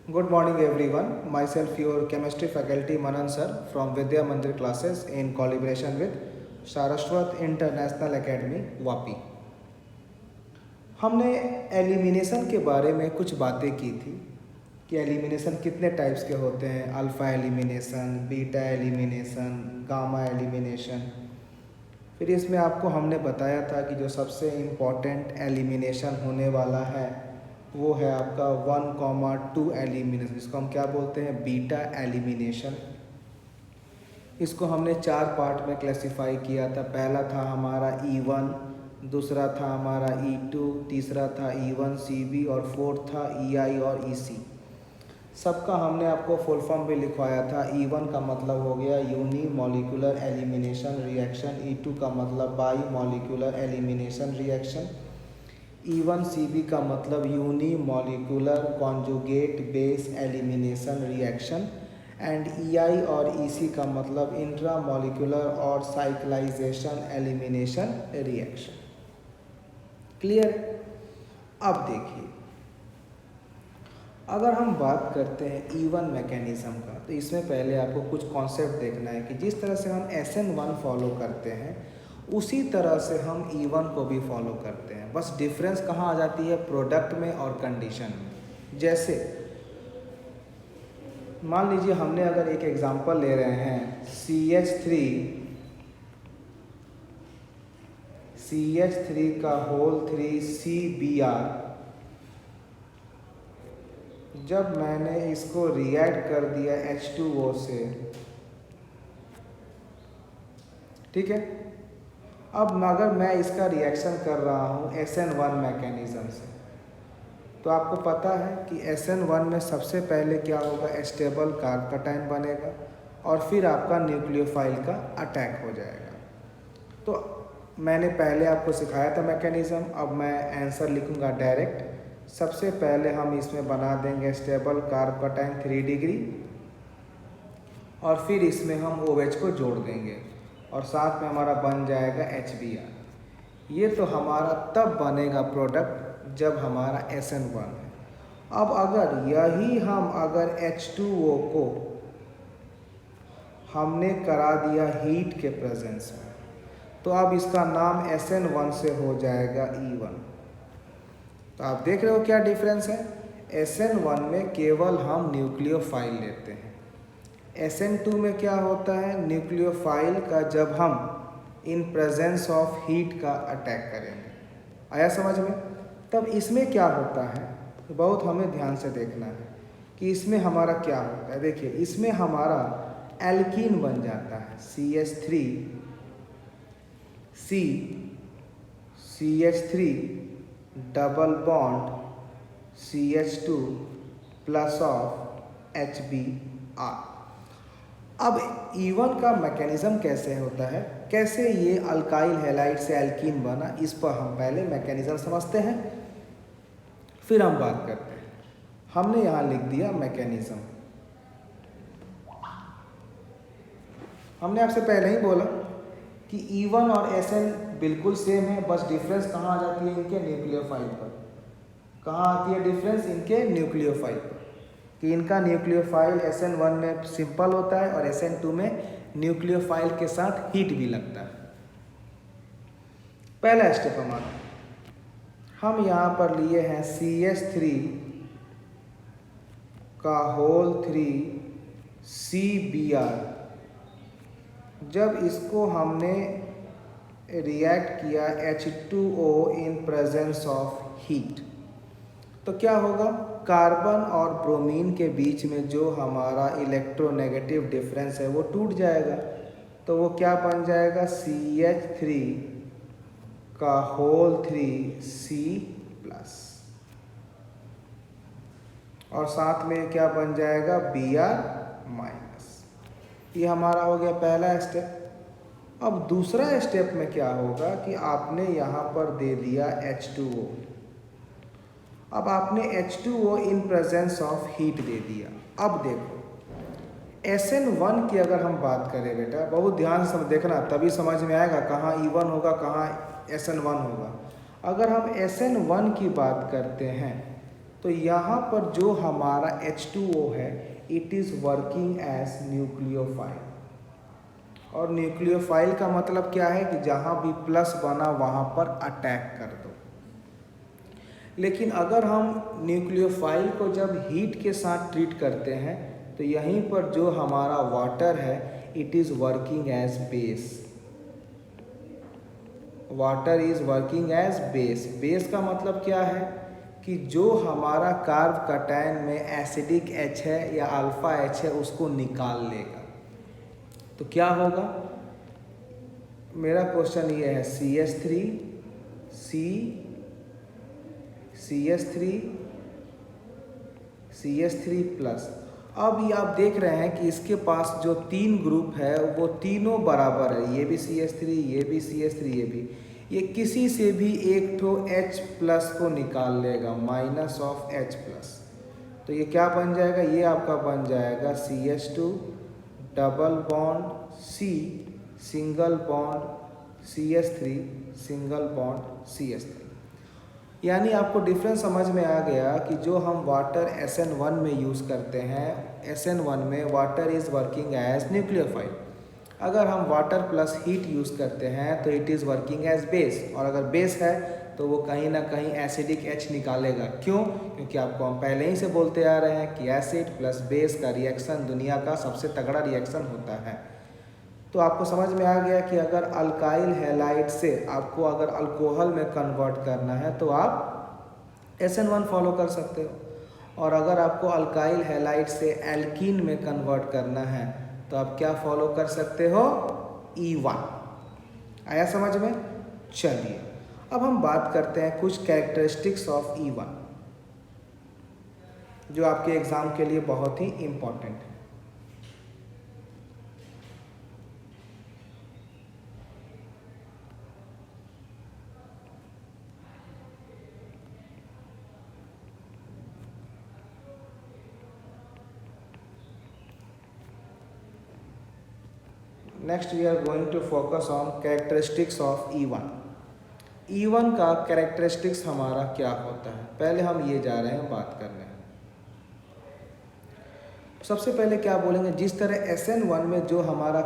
Good morning everyone. Myself your chemistry faculty Manan sir from Vidya Mandir classes in collaboration with Saraswat International Academy Vapi. हमने elimination के बारे में कुछ बातें की थी कि एलिमिनेशन कितने टाइप्स के होते हैं, alpha elimination, beta elimination, gamma elimination. फिर इसमें आपको हमने बताया था कि जो सबसे इम्पॉर्टेंट एलिमिनेशन होने वाला है वो है आपका 1,2 एलिमिनेशन, इसको हम क्या बोलते हैं, बीटा एलिमिनेशन। इसको हमने 4 पार्ट में क्लासिफाई किया था। पहला था हमारा E1, दूसरा था हमारा E2, तीसरा था E1CB और फोर्थ था EI और EC। सबका हमने आपको फुल फॉर्म भी लिखवाया था। E1 का मतलब हो गया uni molecular elimination reaction, E2 का मतलब by molecular elimination reaction, E1CB का मतलब unimolecular conjugate base elimination reaction and EI और EC का मतलब इंट्रा मॉलिक्यूलर और साइक्लाइजेशन एलिमिनेशन रिएक्शन। क्लियर? अब देखिए, अगर हम बात करते हैं E1 मैकेनिज़्म का, तो इसमें पहले आपको कुछ कॉन्सेप्ट देखना है कि जिस तरह से हम SN1 फॉलो करते हैं उसी तरह से हम E1 को भी फॉलो करते हैं। बस डिफरेंस कहाँ आ जाती है, प्रोडक्ट में और कंडीशन में। जैसे मान लीजिए हमने अगर एक एग्जांपल ले रहे हैं CH3 का होल 3 CBr, जब मैंने इसको रिएक्ट कर दिया H2O से, ठीक है। अब अगर मैं इसका रिएक्शन कर रहा हूँ SN1 मैकेनिज़्म से, तो आपको पता है कि SN1 में सबसे पहले क्या होगा, स्टेबल कार्बोकैटायन बनेगा और फिर आपका न्यूक्लियोफाइल का अटैक हो जाएगा। तो मैंने पहले आपको सिखाया था मैकेनिज़्म, अब मैं आंसर लिखूँगा डायरेक्ट। सबसे पहले हम इसमें बना देंगे स्टेबल कार्बोकैटायन 3 डिग्री और फिर इसमें हम OH को जोड़ देंगे और साथ में हमारा बन जाएगा HBr। ये तो हमारा तब बनेगा प्रोडक्ट जब हमारा SN1 है। अब अगर यही हम अगर H2O को हमने करा दिया हीट के प्रेजेंस में, तो अब इसका नाम SN1 से हो जाएगा E1। तो आप देख रहे हो क्या डिफरेंस है। SN1 में केवल हम न्यूक्लियोफाइल लेते हैं, SN2 में क्या होता है, न्यूक्लियोफाइल का जब हम इन प्रेजेंस ऑफ हीट का अटैक करेंगे। आया समझ में? तब इसमें क्या होता है, बहुत हमें ध्यान से देखना है कि इसमें हमारा क्या होता है। देखिए, इसमें हमारा एल्कीन बन जाता है CH3 C CH3 double bond CH2 plus of HBr। अब E1 का मैकेनिज़्म कैसे होता है, कैसे ये अल्काइल हैलाइड से एल्कीन बना, इस पर हम पहले मैकेनिज़्म समझते हैं, फिर हम बात करते हैं। हमने यहाँ लिख दिया मैकेनिज़्म। हमने आपसे पहले ही बोला कि E1 और SN बिल्कुल सेम है, बस डिफरेंस कहाँ आ जाती है, इनके न्यूक्लियोफाइल पर। कहाँ आती है डिफरेंस, इनके न्यूक्लियोफाइल पर, कि इनका न्यूक्लियोफाइल SN1 में सिंपल होता है और SN2 में न्यूक्लियोफाइल के साथ हीट भी लगता है। पहला स्टेप हमारा, हम यहाँ पर लिए हैं CH3 का होल 3 CBr। जब इसको हमने रिएक्ट किया H2O in presence of heat, तो क्या होगा, कार्बन और ब्रोमीन के बीच में जो हमारा इलेक्ट्रोनेगेटिव डिफरेंस है वो टूट जाएगा। तो वो क्या बन जाएगा, CH3 का होल 3 C प्लस और साथ में क्या बन जाएगा, Br माइनस। ये हमारा हो गया पहला स्टेप। अब दूसरा स्टेप में क्या होगा कि आपने यहाँ पर दे दिया H2O। अब आपने H2O in presence of heat दे दिया। अब देखो, SN1 की अगर हम बात करें बेटा, बहुत ध्यान से देखना, तभी समझ में आएगा कहाँ E1 होगा, कहाँ SN1 होगा। अगर हम SN1 की बात करते हैं तो यहाँ पर जो हमारा H2O है it is working as nucleophile. और न्यूक्लियोफाइल का मतलब क्या है कि जहाँ भी प्लस बना वहाँ पर अटैक कर दो। लेकिन अगर हम न्यूक्लियोफाइल को जब हीट के साथ ट्रीट करते हैं तो यहीं पर जो हमारा वाटर है it is working as base. Water is working as base. Base का मतलब क्या है कि जो हमारा कार्ब कटायन में एसिडिक H है या अल्फ़ा H है उसको निकाल लेगा। तो क्या होगा, मेरा क्वेश्चन ये है CH3 CH3 प्लस। अब ये आप देख रहे हैं कि इसके पास जो 3 ग्रुप है वो तीनों बराबर है, ये भी CH3, ये भी CH3, ये भी। ये किसी से भी एक ठो H प्लस को निकाल लेगा, माइनस ऑफ H प्लस। तो ये क्या बन जाएगा, ये आपका बन जाएगा CH2 double bond C single bond CH3 single bond CH3। यानी आपको डिफरेंस समझ में आ गया कि जो हम वाटर SN1 में यूज़ करते हैं, SN1 में water is working as nucleophile. अगर हम वाटर प्लस हीट यूज़ करते हैं तो it is working as base. और अगर बेस है तो वो कहीं ना कहीं एसिडिक H निकालेगा। क्यों? क्योंकि आपको हम पहले ही से बोलते आ रहे हैं कि एसिड प्लस बेस का रिएक्शन दुनिया का सबसे तगड़ा रिएक्शन होता है। तो आपको समझ में आ गया कि अगर अल्काइल हैलाइड से आपको अगर अल्कोहल में कन्वर्ट करना है तो आप SN1 फॉलो कर सकते हो। और अगर आपको अल्काइल हैलाइड से एल्कीन में कन्वर्ट करना है तो आप क्या फॉलो कर सकते हो, E1। आया समझ में? चलिए अब हम बात करते हैं कुछ कैरेक्टरिस्टिक्स ऑफ E1 जो आपके एग्ज़ाम के लिए बहुत ही इम्पोर्टेंट है। Next we are going to focus on characteristics of E1। E1 का कैरेक्टरिस्टिक्स हमारा क्या होता है, पहले हम ये जा रहे हैं बात करने। सबसे पहले क्या बोलेंगे, जिस तरह SN1 में जो हमारा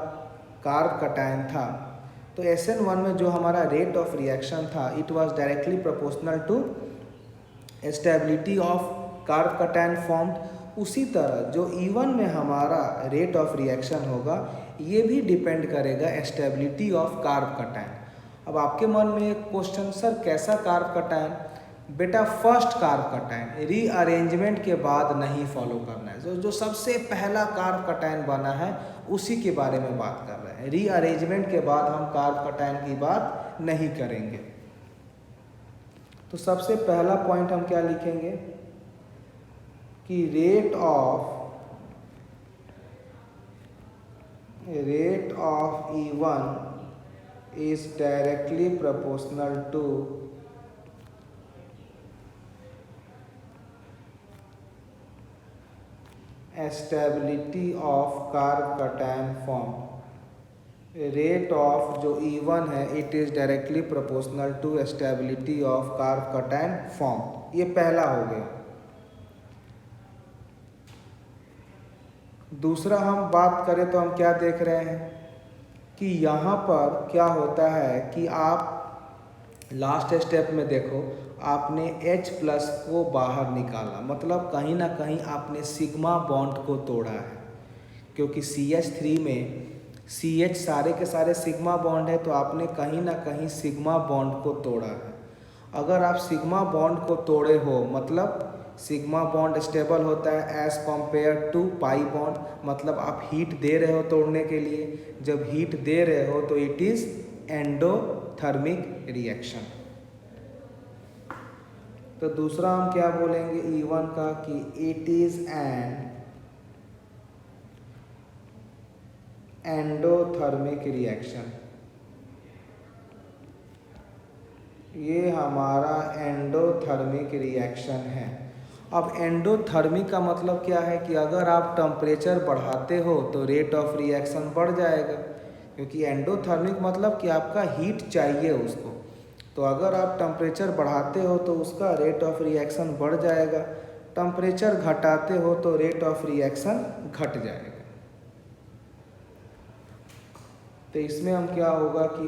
कार्ब कटायन था तो SN1 में जो हमारा रेट ऑफ रिएक्शन था it was directly proportional to stability of carbocation formed. उसी तरह जो E1 में हमारा रेट ऑफ रिएक्शन होगा ये भी डिपेंड करेगा स्टेबिलिटी ऑफ कार्ब कटायन। अब आपके मन में एक क्वेश्चन, सर कैसा कार्ब कटायन? बेटा फर्स्ट कार्ब कटायन रीअरेंजमेंट के बाद नहीं फॉलो करना है। जो सबसे पहला कार्ब कटायन बना है उसी के बारे में बात कर रहे हैं। रीअरेंजमेंट के बाद हम कार्ब कटायन की बात नहीं करेंगे। तो सबसे पहला पॉइंट हम क्या लिखेंगे कि rate of E1 is directly proportional to stability of carbocation form. Rate of जो E1 है it is directly proportional to stability of carbocation form. ये पहला हो गया। दूसरा हम बात करें तो हम क्या देख रहे हैं कि यहाँ पर क्या होता है कि आप लास्ट स्टेप में देखो आपने H प्लस को बाहर निकाला, मतलब कहीं ना कहीं आपने सिग्मा बॉन्ड को तोड़ा है। क्योंकि CH3 में CH सारे के सारे सिग्मा बॉन्ड है तो आपने कहीं ना कहीं सिग्मा बॉन्ड को तोड़ा है। अगर आप सिग्मा बॉन्ड को तोड़े हो मतलब सिग्मा बॉन्ड स्टेबल होता है as compare to pi bond, मतलब आप हीट दे रहे हो तोड़ने के लिए। जब हीट दे रहे हो तो इट इज़ एंडोथर्मिक रिएक्शन। तो दूसरा हम क्या बोलेंगे E1 का कि it is an endothermic reaction. ये हमारा एंडोथर्मिक रिएक्शन है। अब एंडोथर्मिक का मतलब क्या है कि अगर आप टेम्परेचर बढ़ाते हो तो रेट ऑफ रिएक्शन बढ़ जाएगा। क्योंकि एंडोथर्मिक मतलब कि आपका हीट चाहिए उसको। तो अगर आप टेम्परेचर बढ़ाते हो तो उसका रेट ऑफ रिएक्शन बढ़ जाएगा, टेम्परेचर घटाते हो तो रेट ऑफ रिएक्शन घट जाएगा। तो इसमें हम क्या होगा कि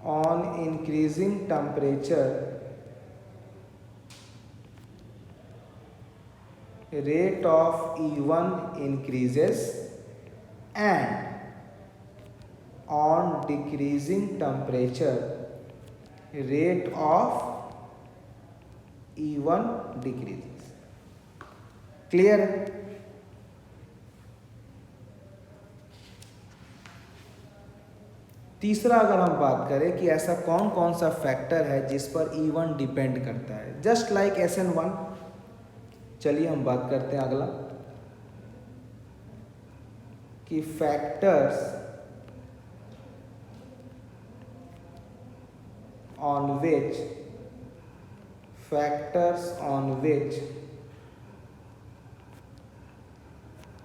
on increasing temperature rate of E1 increases and on decreasing temperature rate of E1 decreases। Clear है? तीसरा अगर हम बात करें कि ऐसा कौन कौन सा फैक्टर है जिस पर E1 डिपेंड करता है, जस्ट लाइक SN1। चलिए हम बात करते हैं अगला कि factors on which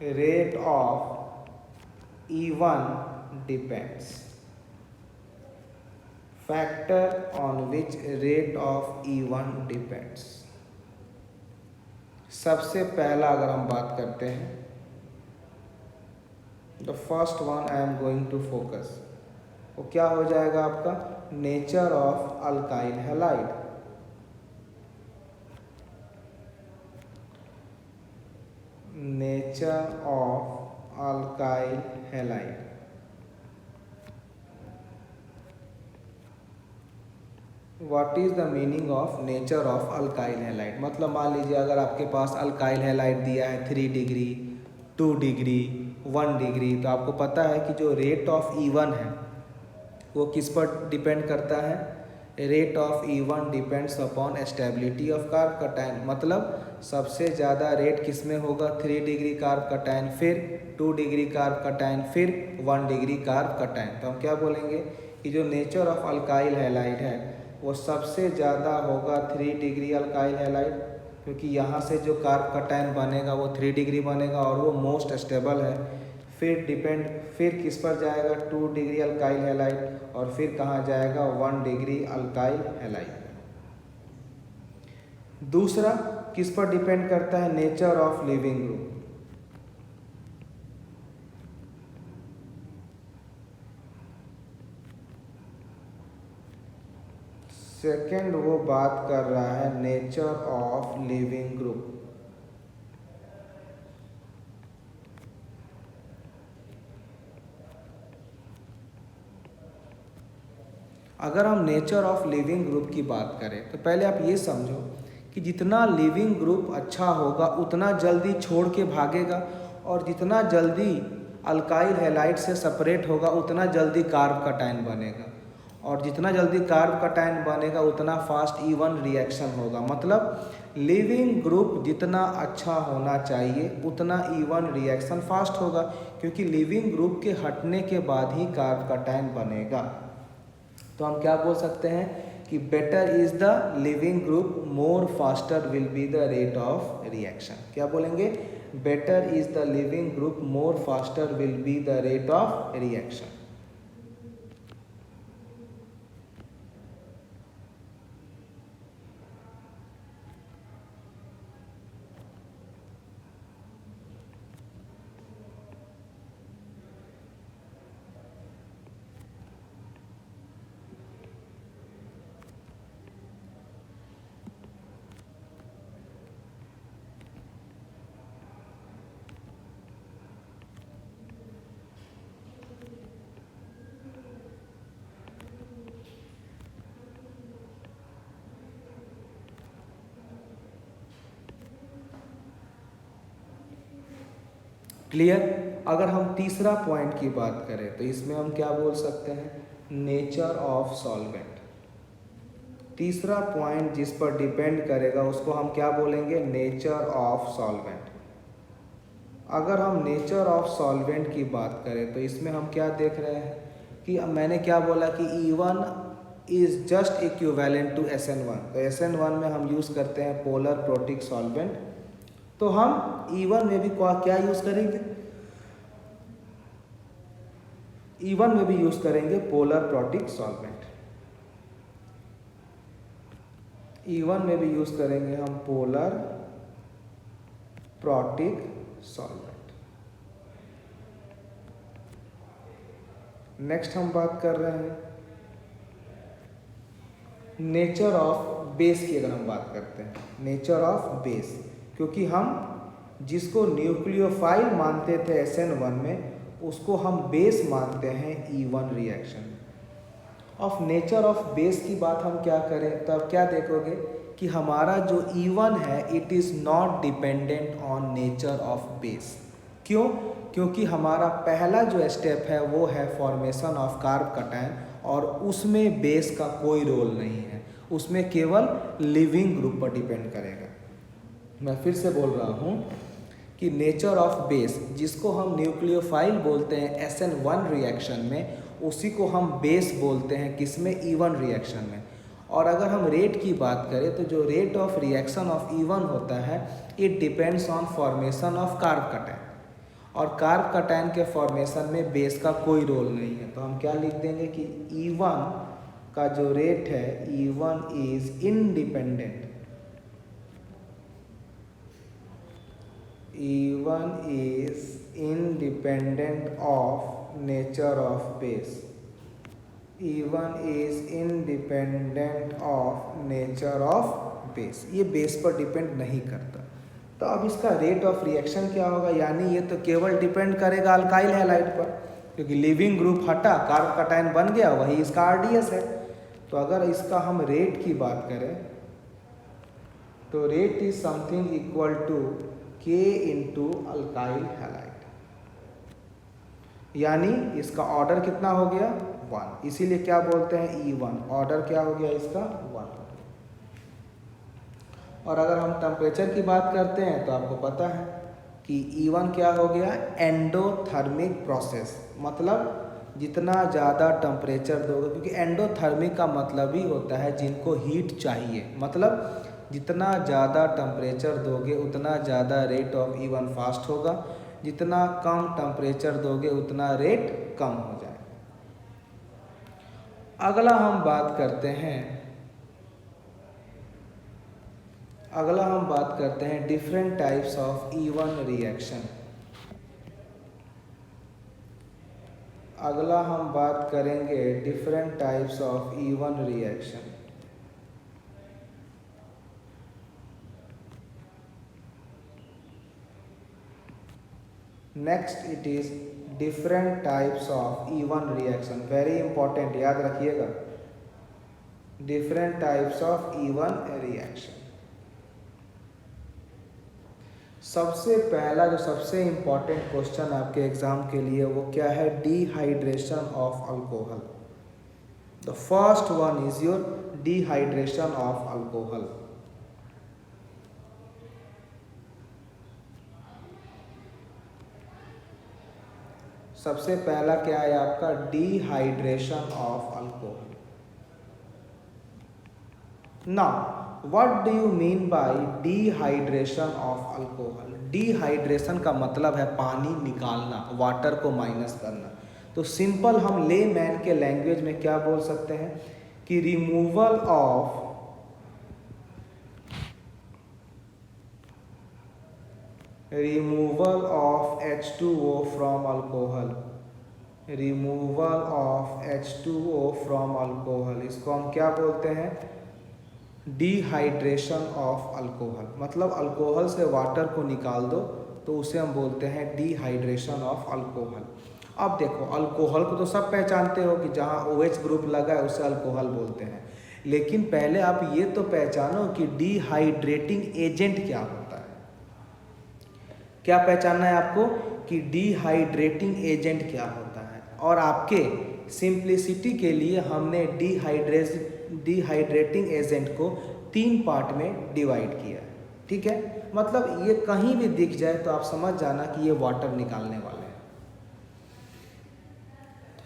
rate of E1 depends. Factor on which rate of E1 depends. सबसे पहला अगर हम बात करते हैं, the first one I am going to focus, वो क्या हो जाएगा आपका nature of alkyl halide. Nature of alkyl halide. What is the meaning of nature of alkyl halide? मतलब मान लीजिए अगर आपके पास अल्काइल हैलाइड दिया है 3 डिग्री, 2 डिग्री, 1 डिग्री, तो आपको पता है कि जो रेट ऑफ E1 है वो किस पर डिपेंड करता है? Rate of E1 depends upon stability of carb cation. मतलब सबसे ज़्यादा रेट किस में होगा? 3 डिग्री कार्ब कटायन, फिर 2 डिग्री कार्ब कटायन, फिर 1 डिग्री कार्ब कटायन। तो हम क्या बोलेंगे कि जो नेचर ऑफ अल्काइल हैलाइड है वो सबसे ज़्यादा होगा 3 डिग्री अल्काइल हैलाइड, क्योंकि यहाँ से जो कार्ब कटायन बनेगा वो 3 डिग्री बनेगा और वो मोस्ट स्टेबल है। फिर किस पर जाएगा? 2 डिग्री अल्काइल हैलाइड, और फिर कहाँ जाएगा? 1 डिग्री अल्काइल हैलाइड। दूसरा किस पर डिपेंड करता है? Nature of leaving group. Second वो बात कर रहा है नेचर ऑफ लिविंग ग्रुप। अगर हम नेचर ऑफ लिविंग ग्रुप की बात करें तो पहले आप ये समझो कि जितना लिविंग ग्रुप अच्छा होगा उतना जल्दी छोड़ के भागेगा, और जितना जल्दी अल्काइल हैलाइड से सेपरेट होगा उतना जल्दी कार्ब कटायन बनेगा, और जितना जल्दी कार्ब कटायन बनेगा उतना फास्ट E1 रिएक्शन होगा। मतलब लिविंग ग्रुप जितना अच्छा होना चाहिए उतना E1 रिएक्शन फास्ट होगा, क्योंकि लिविंग ग्रुप के हटने के बाद ही कार्ब कटायन बनेगा। तो हम क्या बोल सकते हैं कि better is the leaving group, more faster will be the rate of reaction. क्या बोलेंगे? Better is the leaving group, more faster will be the rate of reaction. Clear? अगर हम तीसरा पॉइंट की बात करें तो इसमें हम क्या बोल सकते हैं? Nature of solvent. तीसरा पॉइंट जिस पर डिपेंड करेगा उसको हम क्या बोलेंगे? Nature of solvent. अगर हम नेचर ऑफ सॉल्वेंट की बात करें तो इसमें हम क्या देख रहे हैं कि मैंने क्या बोला कि E1 is just equivalent to SN1। तो SN1 में हम यूज़ करते हैं पोलर प्रोटिक सॉल्वेंट, तो हम E1 में भी क्या यूज़ करेंगे? E1 में भी यूज करेंगे पोलर प्रोटिक सॉल्वेंट। E1 में भी यूज करेंगे हम पोलर प्रोटिक सॉल्वेंट। नेक्स्ट हम बात कर रहे हैं नेचर ऑफ बेस की। अगर हम बात करते हैं नेचर ऑफ बेस, क्योंकि हम जिसको न्यूक्लियोफाइल मानते थे SN1 में, उसको हम बेस मानते हैं E1 reaction. Of nature of base की बात हम क्या करें, तब क्या देखोगे कि हमारा जो E1 है it is not dependent on nature of base. क्यों? क्योंकि हमारा पहला जो स्टेप है वो है फॉर्मेशन ऑफ कार्ब कटायन, और उसमें बेस का कोई रोल नहीं है, उसमें केवल लिविंग ग्रुप पर डिपेंड करेगा। मैं फिर से बोल रहा हूँ कि नेचर ऑफ बेस, जिसको हम न्यूक्लियोफाइल बोलते हैं SN1 रिएक्शन में, उसी को हम बेस बोलते हैं किसमें, E1 रिएक्शन में। और अगर हम रेट की बात करें तो जो rate of reaction of E1 होता है it depends on formation of carb cation, और कार्ब कटायन के फॉर्मेशन में बेस का कोई रोल नहीं है। तो हम क्या लिख देंगे कि E1 का जो रेट है, E1 is independent, E1 is independent of nature of base, E1 is independent of nature of base, ये बेस पर डिपेंड नहीं करता। तो अब इसका रेट ऑफ रिएक्शन क्या होगा, यानी ये तो केवल डिपेंड करेगा अल्काइल हैलाइड पर, क्योंकि लिविंग ग्रुप हटा, कार्ब कटायन बन गया, वही इसका RDS है। तो अगर इसका हम रेट की बात करें तो rate is something equal to K into alkyl halide, यानी इसका ऑर्डर कितना हो गया 1, इसीलिए क्या बोलते हैं E1, ऑर्डर क्या हो गया इसका 1। और अगर हम टेम्परेचर की बात करते हैं तो आपको पता है कि E1 क्या हो गया, एंडोथर्मिक प्रोसेस, मतलब जितना ज़्यादा टेम्परेचर दोगे, क्योंकि एंडोथर्मिक का मतलब ही होता है जिनको हीट चाहिए, मतलब जितना ज़्यादा टेम्परेचर दोगे उतना ज़्यादा रेट ऑफ E1 फास्ट होगा, जितना कम टेम्परेचर दोगे उतना रेट कम हो जाए। अगला हम बात करते हैं different types of E1 reaction. अगला हम बात करेंगे different types of E1 reaction. Next it is different types of E1 reaction, very important, याद रखिएगा, different types of E1 reaction. सबसे पहला जो सबसे इंपॉर्टेंट क्वेश्चन आपके एग्जाम के लिए वो क्या है, dehydration of alcohol. The first one is your dehydration of alcohol. सबसे पहला क्या है आपका, dehydration of alcohol. Now what do you mean by dehydration of alcohol. Dehydration का मतलब है पानी निकालना, वाटर को माइनस करना। तो सिंपल हम ले मैन के लैंग्वेज में क्या बोल सकते हैं कि removal of H2O from alcohol, removal of H2O from alcohol, इसको हम क्या बोलते हैं, डिहाइड्रेशन ऑफ अल्कोहल। मतलब अल्कोहल से वाटर को निकाल दो तो उसे हम बोलते हैं डिहाइड्रेशन ऑफ अल्कोहल। अब देखो, अल्कोहल को तो सब पहचानते हो कि जहाँ OH ग्रुप लगा है उसे अल्कोहल बोलते हैं, लेकिन पहले आप ये तो पहचानो कि डिहाइड्रेटिंग एजेंट क्या होता है। क्या पहचानना है आपको कि डिहाइड्रेटिंग एजेंट क्या होता है। और आपके सिंप्लिसिटी के लिए हमने डिहाइड्रेटिंग एजेंट को 3 पार्ट में डिवाइड किया है, ठीक है। मतलब ये कहीं भी दिख जाए तो आप समझ जाना कि ये वाटर निकालने वाले हैं।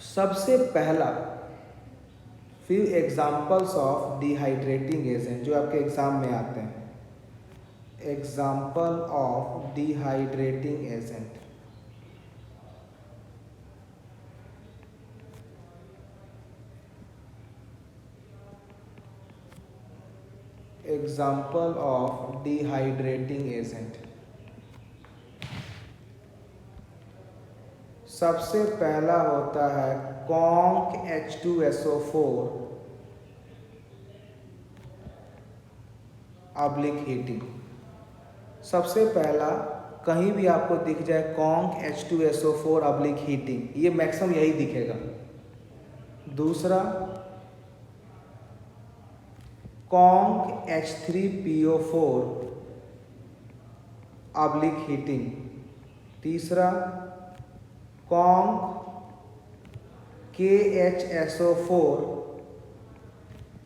सबसे पहला few examples of dehydrating agent जो आपके एग्जाम में आते हैं। Example of dehydrating agent, example of dehydrating agent. सबसे पहला होता है कॉन्क H2SO4 ऑब्लिक हीटिंग। सबसे पहला कहीं भी आपको दिख जाए कॉन्क H2SO4 ऑब्लिक हीटिंग, ये मैक्सिमम यही दिखेगा। दूसरा कॉन्क H3PO4 ऑब्लिक हीटिंग। तीसरा कॉन्क KHSO4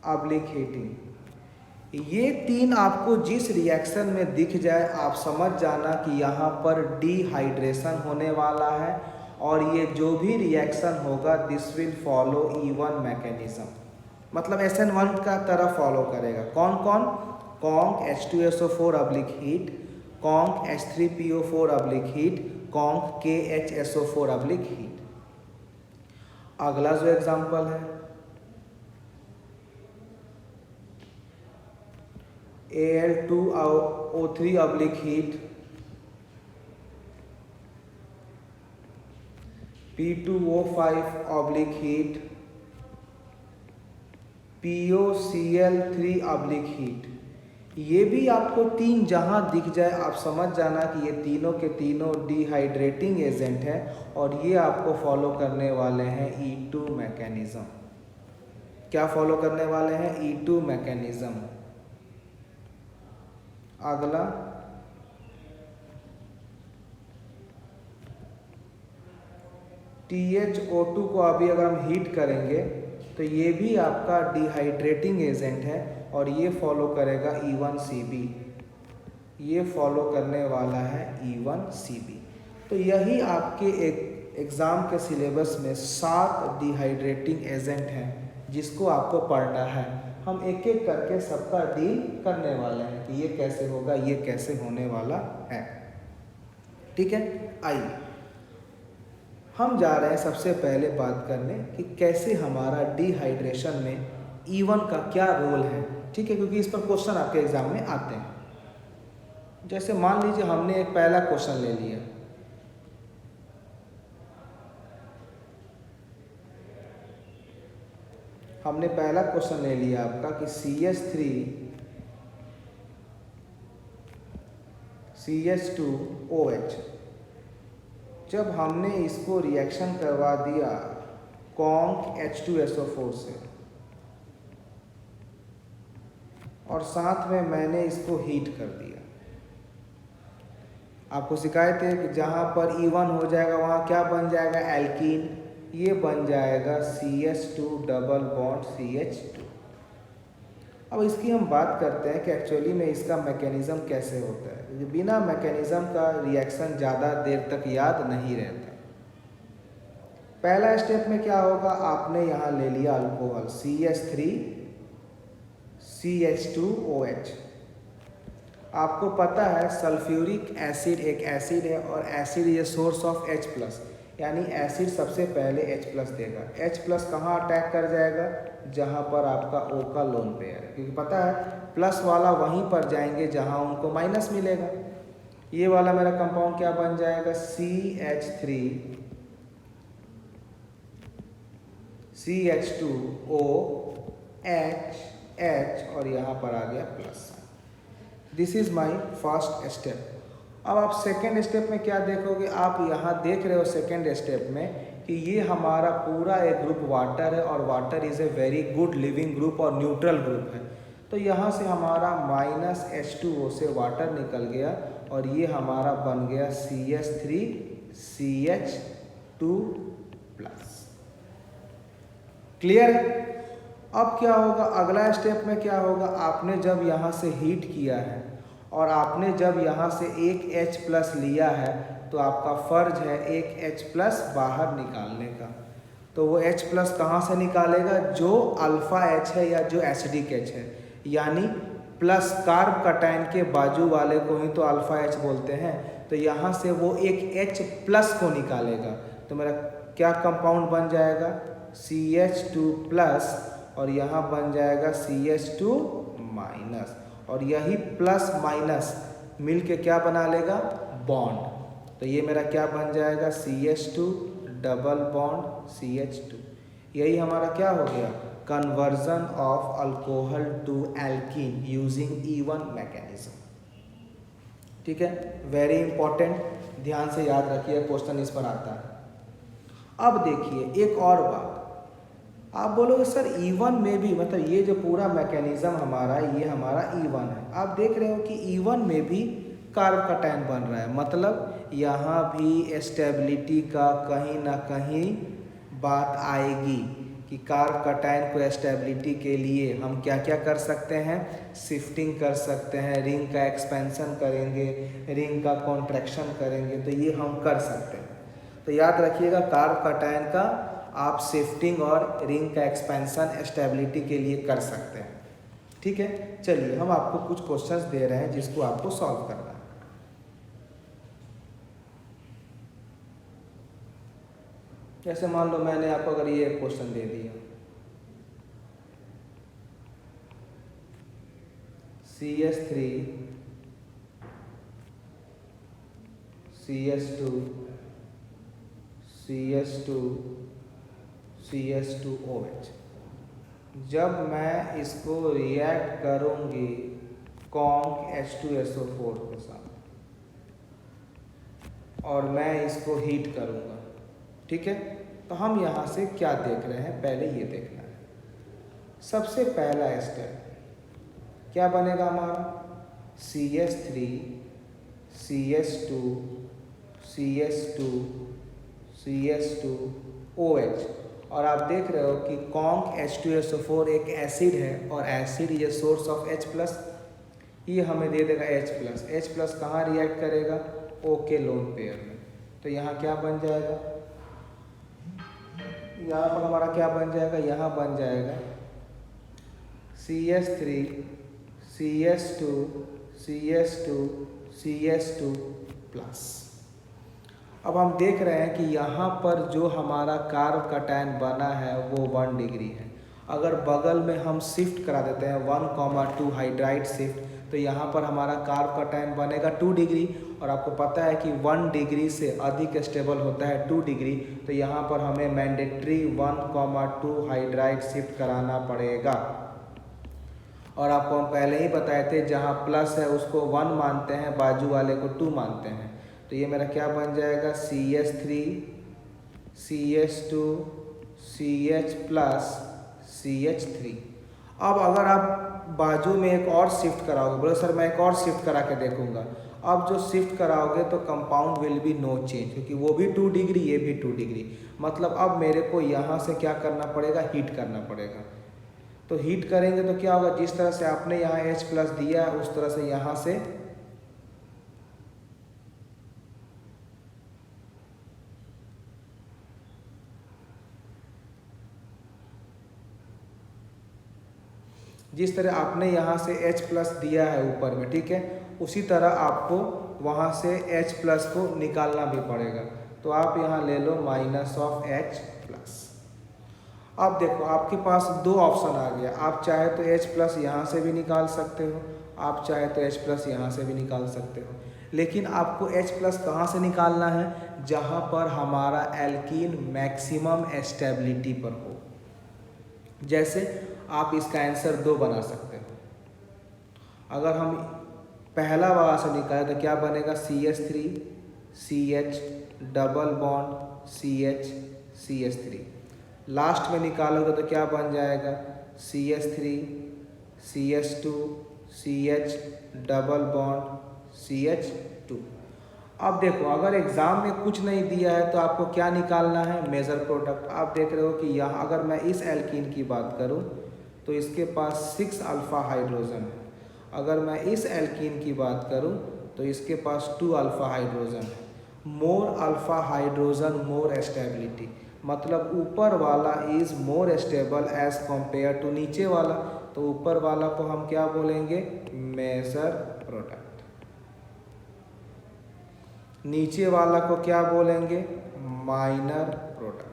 ऑब्लिक हीटिंग। ये तीन आपको जिस रिएक्शन में दिख जाए आप समझ जाना कि यहाँ पर डिहाइड्रेशन होने वाला है, और ये जो भी रिएक्शन होगा this will follow E1 mechanism, मतलब SN1 का तरह फॉलो करेगा। कौन कौन? Conc H2SO4 oblique heat, conc H3PO4 oblique heat, conc KHSO4 oblique heat. अगला जो एग्जाम्पल है Al2O3 oblique heat, P2O5 oblique heat, POCl3 oblique heat. ये भी आपको तीन जहां दिख जाए आप समझ जाना कि ये तीनों के तीनों डिहाइड्रेटिंग एजेंट हैं, और ये आपको फॉलो करने वाले हैं E2 मैकेनिज्म। क्या फॉलो करने वाले हैं? E2 mechanism. अगला THO2 को अभी अगर हम हीट करेंगे तो ये भी आपका डिहाइड्रेटिंग एजेंट है, और ये फॉलो करेगा E1CB। ये फॉलो करने वाला है E1CB। तो यही आपके एक एग्ज़ाम के सिलेबस में 7 डिहाइड्रेटिंग एजेंट हैं जिसको आपको पढ़ना है। हम एक एक करके सबका डील करने वाले हैं कि ये कैसे होगा, ये कैसे होने वाला है। ठीक है, आइए हम जा रहे हैं सबसे पहले बात करने कि कैसे हमारा डिहाइड्रेशन में E1 का क्या रोल है। ठीक है, क्योंकि इस पर क्वेश्चन आपके एग्जाम में आते हैं। जैसे मान लीजिए हमने एक पहला क्वेश्चन ले लिया, हमने पहला क्वेश्चन ले लिया आपका कि CH3CH2OH। जब हमने इसको रिएक्शन करवा दिया कॉन्क H2SO4 से, और साथ में मैंने इसको हीट कर दिया। आपको सिखाए थे कि जहाँ पर E1 हो जाएगा वहाँ क्या बन जाएगा? एल्कीन। ये बन जाएगा CH2 डबल बॉन्ड CH2। अब इसकी हम बात करते हैं कि एक्चुअली में इसका मैकेनिज्म कैसे होता है, क्योंकि बिना मैकेनिज्म का रिएक्शन ज़्यादा देर तक याद नहीं रहता। पहला स्टेप में क्या होगा, आपने यहाँ ले लिया अल्कोहल CH3CH2OH। आपको पता है सल्फ्यूरिक एसिड एक एसिड है, और एसिड ये सोर्स ऑफ H+, यानी एसिड सबसे पहले H+ देगा। H+ कहाँ अटैक कर जाएगा? जहाँ पर आपका O का लोन पेयर है, क्योंकि पता है प्लस वाला वहीं पर जाएंगे जहाँ उनको माइनस मिलेगा। ये वाला मेरा कंपाउंड क्या बन जाएगा? CH3CH2OH, और यहाँ पर आ गया plus. This is my first step. अब आप सेकेंड स्टेप में क्या देखोगे? आप यहाँ देख रहे हो सेकेंड स्टेप में कि ये हमारा पूरा एक ग्रुप वाटर है, और water is a very good leaving group और न्यूट्रल ग्रुप है। तो यहाँ से हमारा -H2O से वाटर निकल गया, और ये हमारा बन गया CH3CH2+। क्लियर है? अब क्या होगा? अगला स्टेप में क्या होगा? आपने जब यहाँ से हीट किया है और आपने जब यहाँ से एक H+ लिया है, तो आपका फर्ज है एक H+ बाहर निकालने का। तो वो H+ कहाँ से निकालेगा? जो अल्फ़ा H है या जो एसिडिक H है, यानी प्लस कार्ब कटायन के बाजू वाले को ही तो अल्फ़ा H बोलते हैं। तो यहाँ से वो एक H+ को निकालेगा। तो मेरा क्या कंपाउंड बन जाएगा? CH2+, और यहाँ बन जाएगा CH2-। और यही प्लस माइनस मिल के क्या बना लेगा, बॉन्ड। तो ये मेरा क्या बन जाएगा, CH2 डबल बॉन्ड CH2। यही हमारा क्या हो गया, conversion of alcohol to alkene using E1 mechanism. ठीक है, वेरी इंपॉर्टेंट, ध्यान से याद रखिए, क्वेश्चन इस पर आता है। अब देखिए एक और बात, आप बोलोगे सर E1 में भी, मतलब ये जो पूरा मैकेनिज्म हमारा, ये हमारा E1 है, आप देख रहे हो कि E1 में भी कार्बोकैटायन बन रहा है, मतलब यहाँ भी स्टेबिलिटी का कहीं ना कहीं बात आएगी कि कार्बोकैटायन को स्टेबिलिटी के लिए हम क्या क्या कर सकते हैं, शिफ्टिंग कर सकते हैं, रिंग का एक्सपेंशन करेंगे, रिंग का कॉन्ट्रैक्शन करेंगे, तो ये हम कर सकते हैं। तो याद रखिएगा कार्बोकैटायन का आप शिफ्टिंग और रिंग का एक्सपेंशन स्टेबिलिटी के लिए कर सकते हैं। ठीक है, चलिए हम आपको कुछ क्वेश्चंस दे रहे हैं जिसको आपको सॉल्व करना है। जैसे मान लो मैंने आपको अगर ये क्वेश्चन दे दिया, CH3 CH2 CH2 CH2OH, जब मैं इसको रिएक्ट करूंगी कॉन्क H2SO4 के साथ और मैं इसको हीट करूंगा, ठीक है, तो हम यहाँ से क्या देख रहे हैं, पहले ये देखना है। सबसे पहला स्टेप क्या बनेगा हमारा, CH3 CH2 CH2 CH2OH, और आप देख रहे हो कि कॉन्क H2SO4 एक एसिड है और एसिड ये सोर्स ऑफ H+, ये हमें दे देगा H+। H+ कहाँ रिएक्ट करेगा, O के लोन पेयर में, तो यहाँ क्या बन जाएगा, यहाँ पर हमारा क्या बन जाएगा, यहाँ बन जाएगा CH3 CH2 CH2 CH2+। अब हम देख रहे हैं कि यहाँ पर जो हमारा कार्बोकैटायन बना है वो 1 डिग्री है। अगर बगल में हम शिफ्ट करा देते हैं 1,2 हाइड्राइड शिफ्ट, तो यहाँ पर हमारा कार्बोकैटायन बनेगा 2 डिग्री, और आपको पता है कि 1 डिग्री से अधिक स्टेबल होता है 2 डिग्री, तो यहाँ पर हमें मैंडेटरी 1,2 हाइड्राइड शिफ्ट कराना पड़ेगा। और आपको हम पहले ही बताए थे जहाँ प्लस है उसको 1 मानते हैं, बाजू वाले को 2 मानते हैं, तो ये मेरा क्या बन जाएगा, CH3 CH2 CH+ CH3। अब अगर आप बाजू में एक और शिफ्ट कराओगे, बोलो सर मैं एक और शिफ्ट करा के देखूंगा, अब जो शिफ्ट कराओगे तो compound will be no change, क्योंकि वो भी 2 डिग्री ये भी 2 डिग्री, मतलब अब मेरे को यहाँ से क्या करना पड़ेगा, हीट करना पड़ेगा। तो हीट करेंगे तो क्या होगा, जिस तरह से आपने यहाँ H+ दिया है उस तरह से यहाँ से जिस तरह आपने यहाँ से H+ दिया है ऊपर में, ठीक है, उसी तरह आपको वहाँ से H+ को निकालना भी पड़ेगा। तो आप यहाँ ले लो -H+। अब देखो आपके पास 2 ऑप्शन आ गया, आप चाहे तो H+ यहाँ से भी निकाल सकते हो, आप चाहे तो H+ यहाँ से भी निकाल सकते हो, लेकिन आपको H+ कहाँ से निकालना है, जहाँ पर हमारा एल्कीन मैक्सिमम स्टेबिलिटी पर हो। जैसे आप इसका आंसर 2 बना सकते हो। अगर हम पहला वाला से निकालें तो क्या बनेगा, CH3 CH double bond CH CH3। Last में निकालोगे तो क्या बन जाएगा, CH3 CH2 CH double bond CH2। अब देखो अगर एग्ज़ाम में कुछ नहीं दिया है तो आपको क्या निकालना है, मेजर प्रोडक्ट। आप देख रहे हो कि यहाँ अगर मैं इस एल्कीन की बात करूँ तो इसके पास 6 अल्फ़ा हाइड्रोजन है, अगर मैं इस एल्कीन की बात करूँ तो इसके पास 2 अल्फ़ा हाइड्रोजन है। More alpha hydrogen more stability, मतलब ऊपर वाला is more stable as compare to नीचे वाला, तो ऊपर वाला को हम क्या बोलेंगे, मेजर प्रोडक्ट, नीचे वाला को क्या बोलेंगे, माइनर प्रोडक्ट।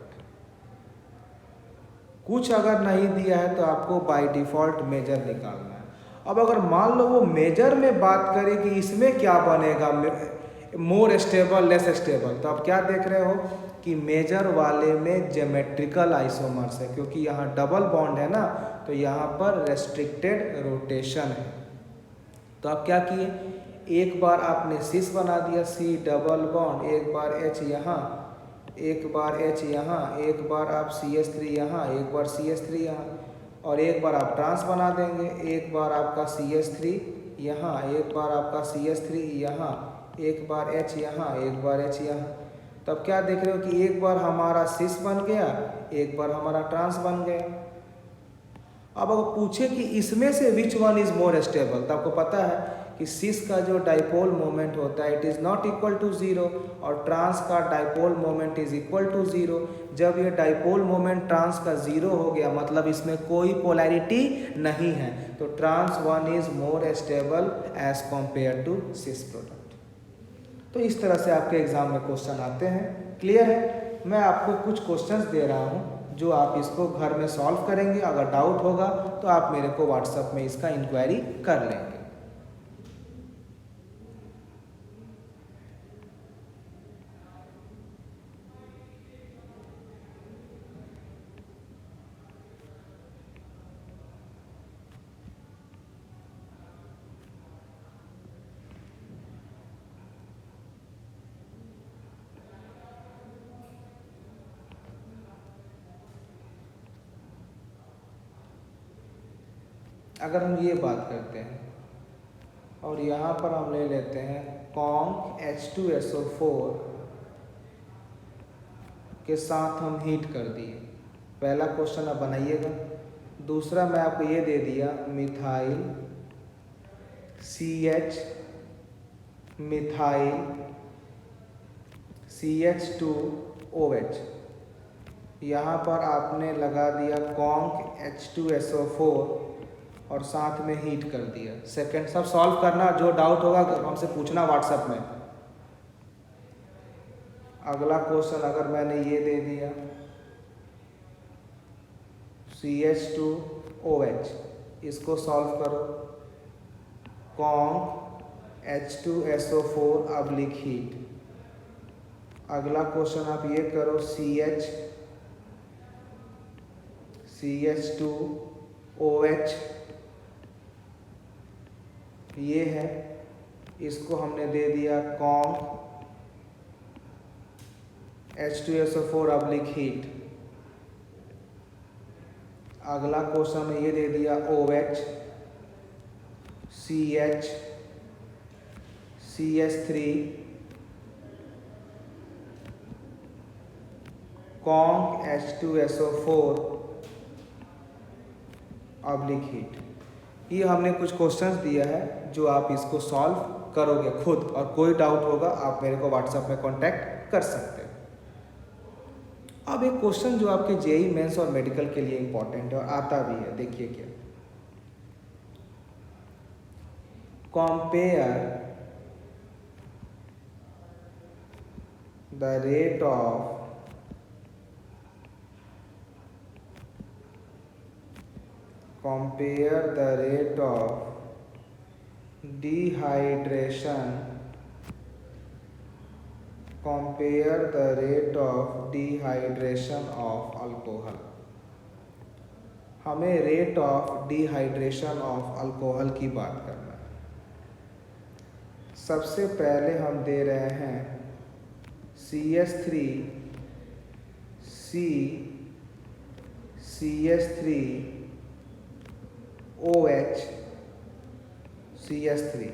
कुछ अगर नहीं दिया है तो आपको बाय डिफ़ॉल्ट मेजर निकालना है। अब अगर मान लो वो मेजर में बात करें कि इसमें क्या बनेगा, मोर स्टेबल लेस स्टेबल, तो आप क्या देख रहे हो कि मेजर वाले में ज्योमेट्रिकल आइसोमर्स है, क्योंकि यहाँ डबल बॉन्ड है ना, तो यहाँ पर रेस्ट्रिक्टेड रोटेशन है। तो आप क्या किए, एक बार आपने सिस बना दिया, सी डबल बॉन्ड, एक बार एच यहाँ, एक बार एच यहाँ, एक बार आप CH3 यहाँ, एक बार CH3 यहाँ, और एक बार आप ट्रांस बना देंगे, एक बार आपका CH3 यहाँ, एक बार आपका CH3 यहाँ, एक बार H यहाँ, एक बार H यहाँ। तब क्या देख रहे हो कि एक बार हमारा सिस बन गया, एक बार हमारा ट्रांस बन गया। अब अगर पूछे कि इसमें से which one is more stable, तो आपको पता है कि सिस का जो डाइपोल मोमेंट होता है it is not equal to 0, और ट्रांस का dipole moment is equal to 0। जब ये डाइपोल मोमेंट ट्रांस का 0 हो गया, मतलब इसमें कोई पोलैरिटी नहीं है, तो trans one is more stable as compare to cis product. तो इस तरह से आपके एग्जाम में क्वेश्चन आते हैं। क्लियर है? मैं आपको कुछ क्वेश्चंस दे रहा हूँ जो आप इसको घर में सॉल्व करेंगे। अगर डाउट होगा तो आप मेरे को व्हाट्सएप में इसका इंक्वायरी कर लेंगे। अगर हम ये बात करते हैं और यहाँ पर हम ले लेते हैं कॉन्क H2SO4 के साथ हम हीट कर दिए। पहला क्वेश्चन आप बनाइएगा। दूसरा मैं आपको ये दे दिया मिथाइल CH मिथाइल CH2OH, यहाँ पर आपने लगा दिया कॉन्क H2SO4 और साथ में हीट कर दिया। सेकंड सब सॉल्व करना, जो डाउट होगा हमसे पूछना व्हाट्सएप में। अगला क्वेश्चन अगर मैंने ये दे दिया CH2OH, इसको सॉल्व करो, कॉन्क H2SO4 अब लिख हीट। अगला क्वेश्चन आप ये करो CH2OH, ये है, इसको हमने दे दिया कॉन्क H2SO4 अब लिख हीट। अगला क्वेश्चन में ये दे दिया OH CH CH3 conc H2SO4 अब लिख हीट। ये हमने कुछ क्वेश्चंस दिया है जो आप इसको सॉल्व करोगे खुद, और कोई डाउट होगा आप मेरे को व्हाट्सएप में कांटेक्ट कर सकते हैं। अब एक क्वेश्चन जो आपके जेईई मेंस और मेडिकल के लिए इंपॉर्टेंट है और आता भी है, देखिए क्या, compare the rate of dehydration of alcohol। हमें rate of dehydration of alcohol की बात करना है। सबसे पहले हम दे रहे हैं CH3OH CH3।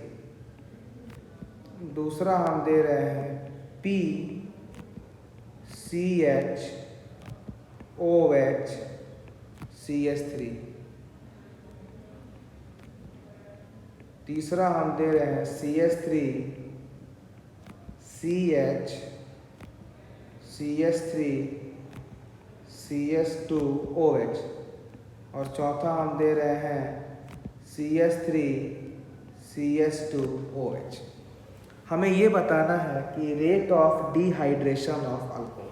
दूसरा हम दे रहे हैं PCHOH CH3। तीसरा हम दे रहे हैं CH3CH2OH, और चौथा हम दे रहे हैं CH3CH2OH। हमें ये बताना है कि rate of dehydration of alcohol.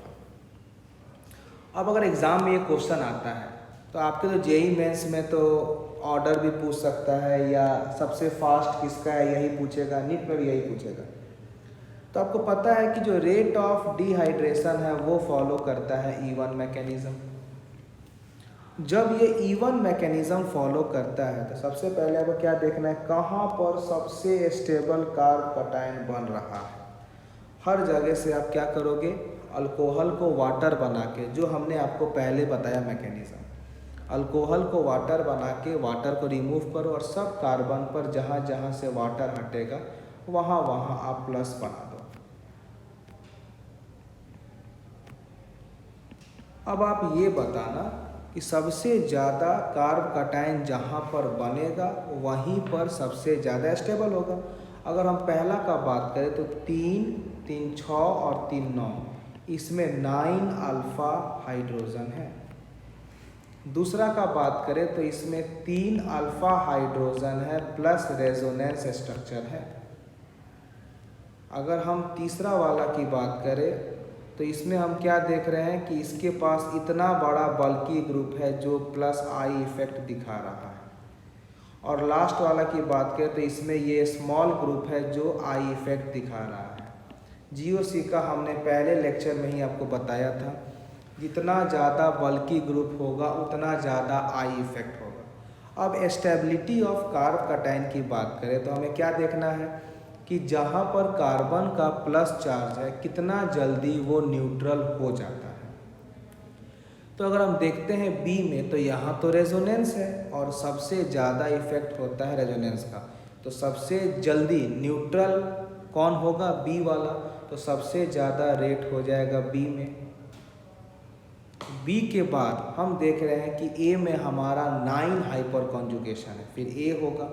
अब अगर एग्जाम में ये क्वेश्चन आता है तो आपके तो जेई मेंस में तो ऑर्डर भी पूछ सकता है, या सबसे फास्ट किसका है यही पूछेगा, नीट में भी यही पूछेगा। तो आपको पता है कि जो रेट ऑफ डिहाइड्रेशन है वो फॉलो करता है E1 मैकेनिज्म। जब ये E1 मैकेनिज्म फॉलो करता है तो सबसे पहले आपको क्या देखना है, कहाँ पर सबसे स्टेबल कार्ब कटायन बन रहा है। हर जगह से आप क्या करोगे, अल्कोहल को वाटर बना के, जो हमने आपको पहले बताया मैकेनिज्म, अल्कोहल को वाटर बना के वाटर को रिमूव करो और सब कार्बन पर जहाँ जहाँ से वाटर हटेगा वहाँ वहाँ आप प्लस बना दो। अब आप ये बताना कि सबसे ज़्यादा कार्ब कटायन जहाँ पर बनेगा वहीं पर सबसे ज़्यादा स्टेबल होगा। अगर हम पहला का बात करें तो 3, 3, 6 और 3, 9, इसमें 9 अल्फ़ा हाइड्रोजन है। दूसरा का बात करें तो इसमें 3 अल्फ़ा हाइड्रोजन है प्लस रेजोनेंस स्ट्रक्चर है। अगर हम तीसरा वाला की बात करें तो इसमें हम क्या देख रहे हैं कि इसके पास इतना बड़ा बल्की ग्रुप है जो प्लस आई इफेक्ट दिखा रहा है। और लास्ट वाला की बात करें तो इसमें ये स्मॉल ग्रुप है जो आई इफेक्ट दिखा रहा है। जीओसी का हमने पहले लेक्चर में ही आपको बताया था, जितना ज़्यादा बल्की ग्रुप होगा उतना ज़्यादा आई इफेक्ट होगा। अब स्टेबिलिटी ऑफ कार्ब कटायन की बात करें तो हमें क्या देखना है कि जहाँ पर कार्बन का प्लस चार्ज है कितना जल्दी वो न्यूट्रल हो जाता है। तो अगर हम देखते हैं बी में तो यहाँ तो रेजोनेंस है और सबसे ज़्यादा इफेक्ट होता है रेजोनेंस का, तो सबसे जल्दी न्यूट्रल कौन होगा, बी वाला, तो सबसे ज़्यादा रेट हो जाएगा बी में। बी के बाद हम देख रहे हैं कि ए में हमारा 9 हाइपर कॉन्जुगेशन है, फिर ए होगा।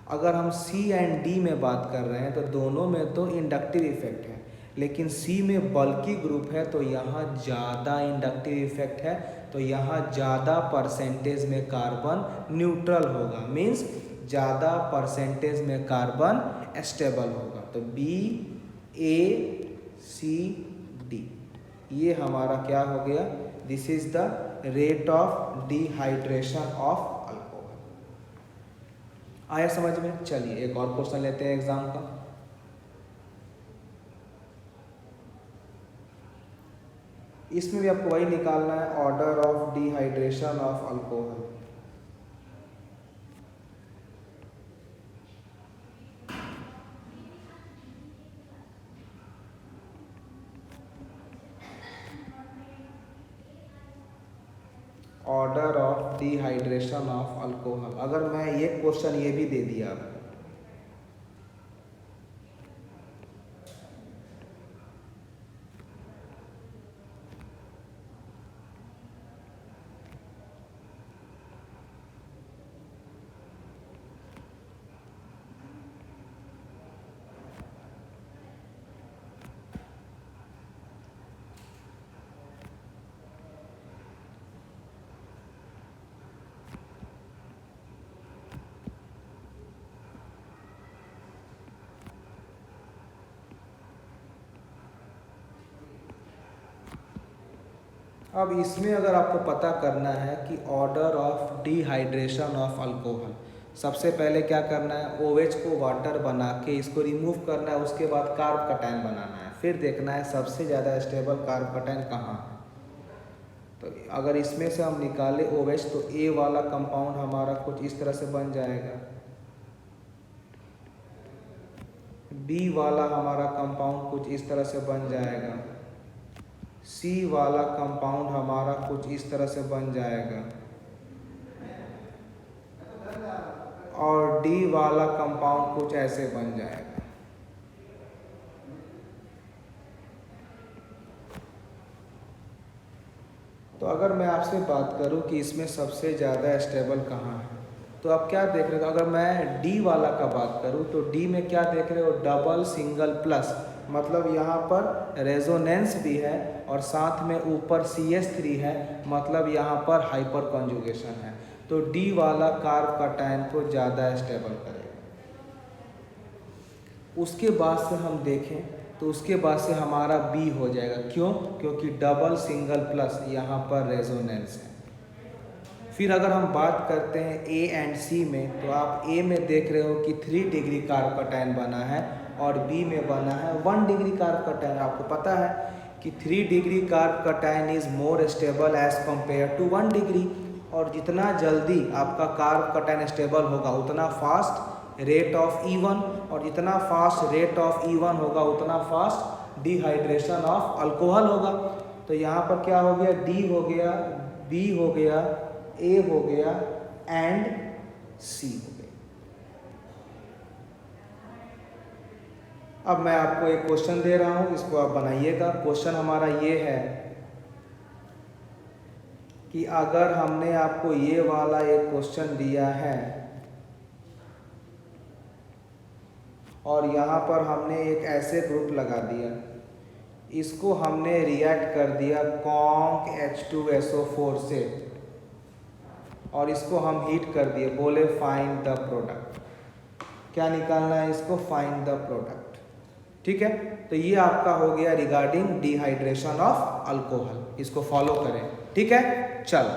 अगर हम सी एंड डी में बात कर रहे हैं तो दोनों में तो इंडक्टिव इफेक्ट है, लेकिन सी में बल्की ग्रुप है तो यहाँ ज़्यादा इंडक्टिव इफेक्ट है, तो यहाँ ज़्यादा परसेंटेज में कार्बन न्यूट्रल होगा, मीन्स ज़्यादा परसेंटेज में कार्बन स्टेबल होगा। तो बी, ए, सी, डी, ये हमारा क्या हो गया, this is the rate of dehydration of alcohol. आया समझ में? चलिए एक और क्वेश्चन लेते हैं एग्जाम का। इसमें भी आपको वही निकालना है, order of dehydration of alcohol. Order of dehydration of alcohol. अगर मैं ये क्वेश्चन ये भी दे दिया आपको, अब इसमें अगर आपको पता करना है कि order of dehydration of alcohol, सबसे पहले क्या करना है, OH को वाटर बना के इसको रिमूव करना है, उसके बाद कार्ब कटायन बनाना है, फिर देखना है सबसे ज़्यादा स्टेबल कार्ब कटायन कहाँ है। तो अगर इसमें से हम निकाले OH तो ए वाला कंपाउंड हमारा कुछ इस तरह से बन जाएगा, बी वाला हमारा कंपाउंड कुछ इस तरह से बन जाएगा, सी वाला कंपाउंड हमारा कुछ इस तरह से बन जाएगा, और डी वाला कंपाउंड कुछ ऐसे बन जाएगा। तो अगर मैं आपसे बात करूं कि इसमें सबसे ज़्यादा स्टेबल कहाँ है, तो आप क्या देख रहे हो, अगर मैं डी वाला का बात करूं तो डी में क्या देख रहे हो, डबल सिंगल प्लस, मतलब यहाँ पर रेजोनेंस भी है और साथ में ऊपर CH3 है, मतलब यहाँ पर हाइपर कॉन्जुगेशन है। तो डी वाला कार्ब कटायन को ज़्यादा स्टेबल करेगा। उसके बाद से हम देखें तो उसके बाद से हमारा बी हो जाएगा, क्यों, क्योंकि डबल सिंगल प्लस यहाँ पर रेजोनेंस है। फिर अगर हम बात करते हैं ए एंड सी में, तो आप ए में देख रहे हो कि 3 डिग्री कार्बोकैटायन बना है और बी में बना है 1 डिग्री कार्बोकैटायन। आपको पता है कि 3 degree carbocation is more stable as compare to 1 degree, और जितना जल्दी आपका कार्बोकैटायन स्टेबल होगा उतना फास्ट रेट ऑफ E1, और जितना फास्ट रेट ऑफ E1 होगा उतना फास्ट डिहाइड्रेशन ऑफ अल्कोहल होगा। तो यहाँ पर क्या हो गया, डी हो गया, बी हो गया, ए हो गया एंड सी हो गया। अब मैं आपको एक क्वेश्चन दे रहा हूँ, इसको आप बनाइएगा। क्वेश्चन हमारा ये है कि अगर हमने आपको ये वाला एक क्वेश्चन दिया है और यहाँ पर हमने एक ऐसे ग्रुप लगा दिया, इसको हमने रिएक्ट कर दिया कॉन्क H2SO4 से और इसको हम हीट कर दिए, बोले फाइंड द प्रोडक्ट। क्या निकालना है इसको, फाइंड द प्रोडक्ट। ठीक है, तो ये आपका हो गया रिगार्डिंग डिहाइड्रेशन ऑफ अल्कोहल। इसको फॉलो करें, ठीक है। चलो।